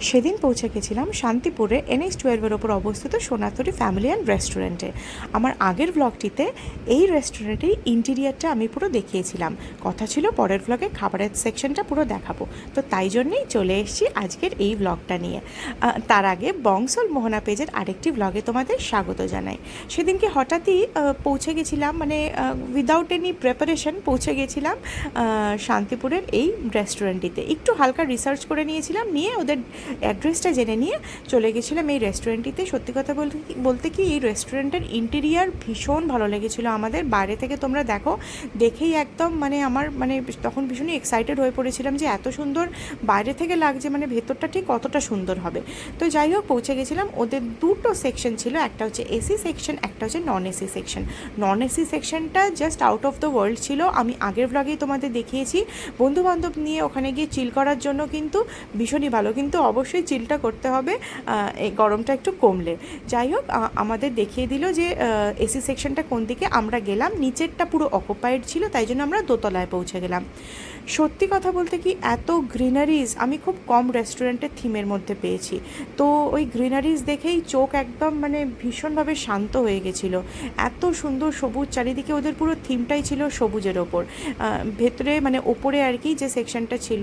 সেদিন পৌঁছে গেছিলাম শান্তিপুরে NH-12 ওপর অবস্থিত সোনাতরি ফ্যামিলি অ্যান্ড রেস্টুরেন্টে। আমার আগের ব্লগটিতে এই রেস্টুরেন্টের ইন্টিরিয়ারটা আমি পুরো দেখিয়েছিলাম। কথা ছিল পরের ব্লগে খাবারের সেকশনটা পুরো দেখাবো, তো তাই জন্যেই চলে এসেছি আজকের এই ব্লগটা নিয়ে। তার আগে বংশল মোহনা পেজের আরেকটি ব্লগে তোমাদের স্বাগত জানাই। সেদিনকে হঠাৎই পৌঁছে গেছিলাম, মানে উইদাউট এনি প্রিপারেশন পৌঁছে গেছিলাম শান্তিপুরের এই রেস্টুরেন্টটিতে। একটু হালকা রিসার্চ করে নিয়েছিলাম, নিয়ে ওদের অ্যাড্রেসটা জেনে নিয়ে চলে গেছিলাম এই রেস্টুরেন্টটিতে। সত্যি কথা বলতে কি এই রেস্টুরেন্টের ইন্টেরিয়ার ভীষণ ভালো লেগেছিলো আমাদের। বাইরে থেকে তোমরা দেখেই একদম আমার তখন ভীষণই এক্সাইটেড হয়ে পড়েছিলাম যে এত সুন্দর বাইরে থেকে লাগছে, ভেতরটা ঠিক কতটা সুন্দর হবে। তো যাই হোক, পৌঁছে গেছিলাম। ওদের দুটো সেকশন ছিল, একটা হচ্ছে এসি সেকশন, একটা হচ্ছে non AC section. Non AC সেকশনটা just out of the world ছিল। আমি আগের ব্লগেই তোমাদের দেখিয়েছি। বন্ধুবান্ধব নিয়ে ওখানে গিয়ে চিল করার জন্য কিন্তু ভীষণই ভালো, কিন্তু অবশ্যই চিলটা করতে হবে এই গরমটা একটু কমলে। যাই হোক, আমাদের দেখিয়ে দিল যে এসি সেকশনটা কোন দিকে। আমরা গেলাম, নিচেরটা পুরো অকুপাইড ছিল, তাই জন্য আমরা দোতলায় পৌঁছে গেলাম। সত্যি কথা বলতে কি এত গ্রিনারিজ আমি খুব কম রেস্টুরেন্টের থিমের মধ্যে পেয়েছি। তো ওই গ্রিনারিজ দেখেই চোখ একদম ভীষণভাবে শান্ত হয়ে গেছিলো। এত সুন্দর সবুজ চারিদিকে, ওদের পুরো থিমটাই ছিল সবুজের ওপর। ভেতরে ওপরে আর কি যে সেকশনটা ছিল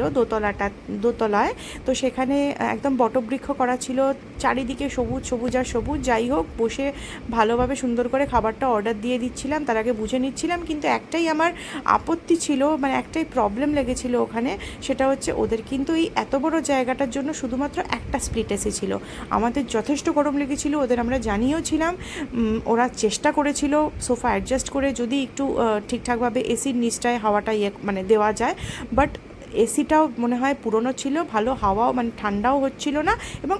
দোতলায়, তো সেখানে একদম বটবৃক্ষ করা ছিল, চারিদিকে সবুজ সবুজ আর সবুজ। যাই হোক, বসে ভালোভাবে সুন্দর করে খাবারটা অর্ডার দিয়ে দিচ্ছিলাম, তার আগে বুঝে নিচ্ছিলাম। কিন্তু একটাই আমার আপত্তি ছিল, একটাই প্রবলেম লেগেছিল ওখানে, সেটা হচ্ছে ওদের কিন্তু এই এত বড় জায়গাটার জন্য শুধুমাত্র একটা স্প্লিট এসি ছিল। আমাদের যথেষ্ট গরম লেগেছিল, ওদের আমরা জানিয়েও ছিলাম। ওরা চেষ্টা করেছিল সোফা অ্যাডজাস্ট করে যদি একটু ঠিকঠাকভাবে এসির নিচটায় হাওয়াটা দেওয়া যায়, বাট এসিটাও মনে হয় পুরনো ছিল, ভালো হাওয়াও ঠান্ডাও হচ্ছিল না, এবং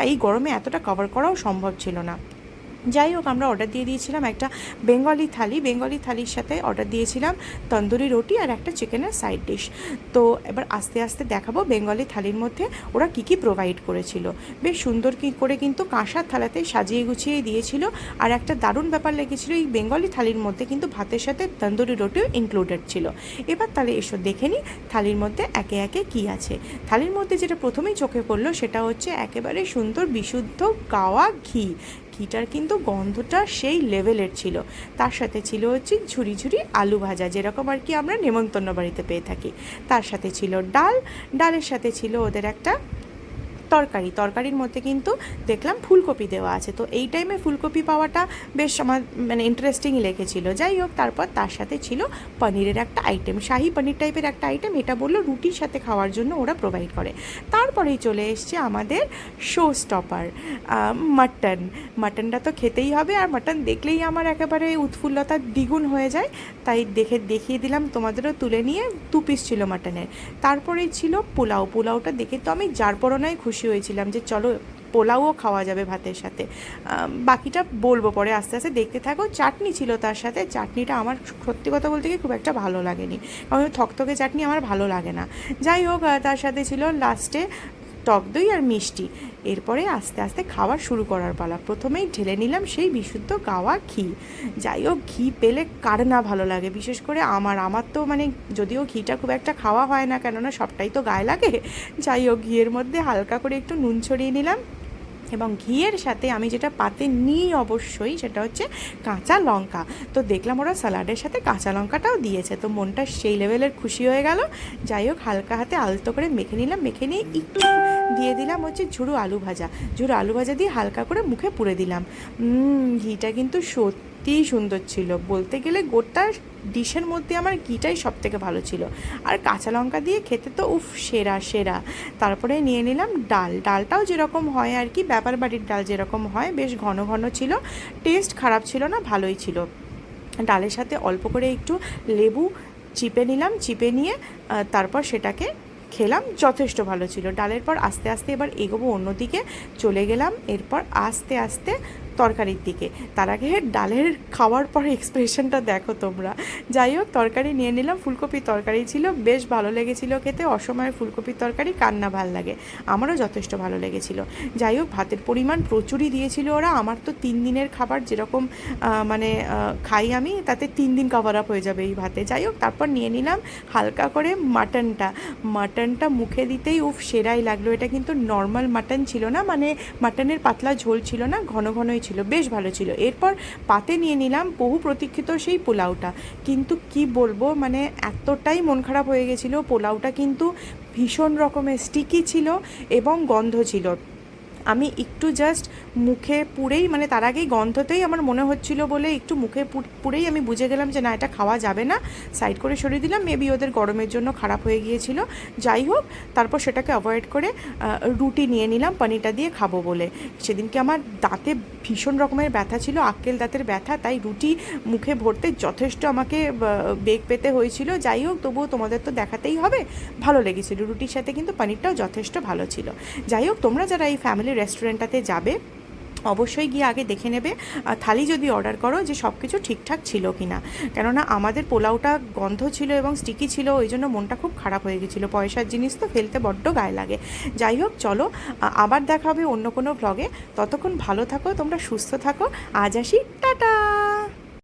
এই গরমে এতটা কভার করাও সম্ভব ছিল না। যাই হোক, আমরা অর্ডার দিয়ে দিয়েছিলাম একটা বেঙ্গলি থালির সাথে অর্ডার দিয়েছিলাম তন্দুরি রুটি আর একটা চিকেনের সাইড ডিশ। তো এবার আস্তে আস্তে দেখাবো বেঙ্গলি থালির মধ্যে ওরা কী কী প্রোভাইড করেছিল। বেশ সুন্দর করে কিন্তু কাঁসার থালাতে সাজিয়ে গুছিয়ে দিয়েছিল। আর একটা দারুণ ব্যাপার লেগেছিল, এই বেঙ্গলি থালির মধ্যে কিন্তু ভাতের সাথে তন্দুরি রুটিও ইনক্লুডেড ছিল। এবার তাহলে এসো দেখে নিই থালির মধ্যে একে একে কী আছে। থালির মধ্যে যেটা প্রথমেই চোখে পড়লো সেটা হচ্ছে একেবারে সুন্দর বিশুদ্ধ গাওয়া ঘিটার কিন্তু গন্ধটা সেই লেভেলের ছিল। তার সাথে ছিল হচ্ছে ঝুরি ঝুরি আলু ভাজা, যেরকম আর কি আমরা নেমন্তন্ন বাড়িতে পেয়ে থাকি। তার সাথে ছিল ডালের সাথে ছিল ওদের একটা তরকারির মধ্যে কিন্তু দেখলাম ফুলকপি দেওয়া আছে। তো এই টাইমে ফুলকপি পাওয়াটা বেশ আমার ইন্টারেস্টিংই লেগেছিল। যাই হোক, তারপর তার সাথে ছিল পনিরের একটা আইটেম, শাহি পনির টাইপের একটা আইটেম। এটা বললো রুটির সাথে খাওয়ার জন্য ওরা প্রোভাইড করে। তারপরেই চলে এসছে আমাদের শো স্টপার, মাটনটা তো খেতেই হবে, আর মাটন দেখলেই আমার একেবারে উৎফুল্লতা দ্বিগুণ হয়ে যায়। তাই দেখিয়ে দিলাম তোমাদেরও তুলে নিয়ে। 2 পিস ছিল মাটনের। তারপরেই ছিল পোলাওটা দেখে তো আমি যার পরনায় খুশি হয়েছিলাম যে চলো পোলাওও খাওয়া যাবে ভাতের সাথে। বাকিটা বলবো পরে, আস্তে আস্তে দেখতে থাকো। চাটনি ছিল তার সাথে, চাটনিটা আমার সত্যি কথা বলতে কি খুব একটা ভালো লাগেনি, কারণ থকথকে চাটনি আমার ভালো লাগে না। যাই হোক, তার সাথে ছিল লাস্টে টক দই আর মিষ্টি। এরপরে আস্তে আস্তে খাওয়া শুরু করার পালা। প্রথমেই ঢেলে নিলাম সেই বিশুদ্ধ গাওয়া ঘি। যাই হোক, ঘি পেলে কার না ভালো লাগে, বিশেষ করে আমার তো যদিও ঘিটা খুব একটা খাওয়া হয় না, কেননা সবটাই তো গায়ে লাগে। যাই হোক, ঘিয়ের মধ্যে হালকা করে একটু নুন ছড়িয়ে নিলাম, এবং ঘিয়ের সাথে আমি যেটা পাতে নিই অবশ্যই সেটা হচ্ছে কাঁচা লঙ্কা। তো দেখলাম ওরা স্যালাডের সাথে কাঁচা লঙ্কাটাও দিয়েছে, তো মনটা সেই লেভেলের খুশি হয়ে গেল। যাই হোক, হালকা হাতে আলতো করে মেখে নিলাম, মেখে নিয়ে একটু দিয়ে দিলাম হচ্ছে ঝুরু আলু ভাজা দিয়ে হালকা করে মুখে পুরে দিলাম। ঘিটা কিন্তু সত্যিই সুন্দর ছিল, বলতে গেলে গোটা ডিশের মধ্যে আমার ঘিটাই সব থেকে ভালো ছিল। আর কাঁচা লঙ্কা দিয়ে খেতে তো সেরা। তারপরে নিয়ে নিলাম ডালটাও যেরকম হয় আর কি, ব্যাপার বাড়ির ডাল যেরকম হয়, বেশ ঘন ঘন ছিল, টেস্ট খারাপ ছিল না, ভালোই ছিল। ডালের সাথে অল্প করে একটু লেবু চিপে নিয়ে তারপর সেটাকে খেলাম, যথেষ্ট ভালো ছিল। ডালের পর আস্তে আস্তে এবার এগোবো অন্যদিকে চলে গেলাম। এরপর আস্তে আস্তে তরকারির দিকে। তার আগে ডালের খাওয়ার পর এক্সপ্রেশনটা দেখো তোমরা। যাই হোক, তরকারি নিয়ে নিলাম, ফুলকপির তরকারি ছিল, বেশ ভালো লেগেছিল খেতে। অসময়ের ফুলকপির তরকারি কার না ভাল লাগে, আমারও যথেষ্ট ভালো লেগেছিল। যাই হোক, ভাতের পরিমাণ প্রচুরই দিয়েছিল ওরা। আমার তো 3 দিনের খাবার যেরকম মানে খাই আমি, তাতে 3 দিন কভার আপ হয়ে যাবে এই ভাতে। যাই হোক, তারপর নিয়ে নিলাম হালকা করে মাটনটা মুখে দিতেই উফ সেরাই লাগলো। এটা কিন্তু নর্মাল মাটন ছিল না, মানে মাটনের পাতলা ঝোল ছিল না, ঘন ঘনই ছিল, বেশ ভালো ছিল। এরপর পাতে নিয়ে নিলাম বহু প্রতীক্ষিত সেই পোলাওটা। কিন্তু কি বলবো, মানে এতটাই মন খারাপ হয়ে গেছিলো। পোলাওটা কিন্তু ভীষণ রকমের স্টিকি ছিল এবং গন্ধ ছিল। আমি একটু জাস্ট মুখে পুরেই, মানে তার আগেই গন্ধতেই আমার মনে হচ্ছিল বলে একটু মুখে পুরেই আমি বুঝে গেলাম যে না, এটা খাওয়া যাবে না, সাইড করে সরিয়ে দিলাম। মেবি ওদের গরমের জন্য খারাপ হয়ে গিয়েছিল। যাই হোক, তারপর সেটাকে অ্যাভয়েড করে রুটি নিয়ে নিলাম পনিরটা দিয়ে খাবো বলে। সেদিনকে আমার দাঁতে ভীষণ রকমের ব্যথা ছিল, আক্কেল দাঁতের ব্যথা, তাই রুটি মুখে ভরতে যথেষ্ট আমাকে বেগ পেতে হয়েছিল। যাই হোক, তবুও তোমাদের তো দেখাতেই হবে, ভালো লেগেছিল। রুটির সাথে কিন্তু পনিরটাও যথেষ্ট ভালো ছিল। যাই হোক, তোমরা যারা এই ফ্যামিলি রেস্টুরেন্টটাতে যাবে অবশ্যই গিয়ে আগে দেখে নেবে থালি যদি অর্ডার করো যে সব কিছু ঠিকঠাক ছিল কি না। কেননা আমাদের পোলাওটা গন্ধ ছিল এবং স্টিকি ছিল, ওই জন্য মনটা খুব খারাপ হয়ে গেছিলো। পয়সার জিনিস তো ফেলতে বড্ড গায়ে লাগে। যাই হোক, চলো আবার দেখা হবে অন্য কোনো ভ্লগে। ততক্ষণ ভালো থাকো, তোমরা সুস্থ থাকো। আজ আসি, টাটা।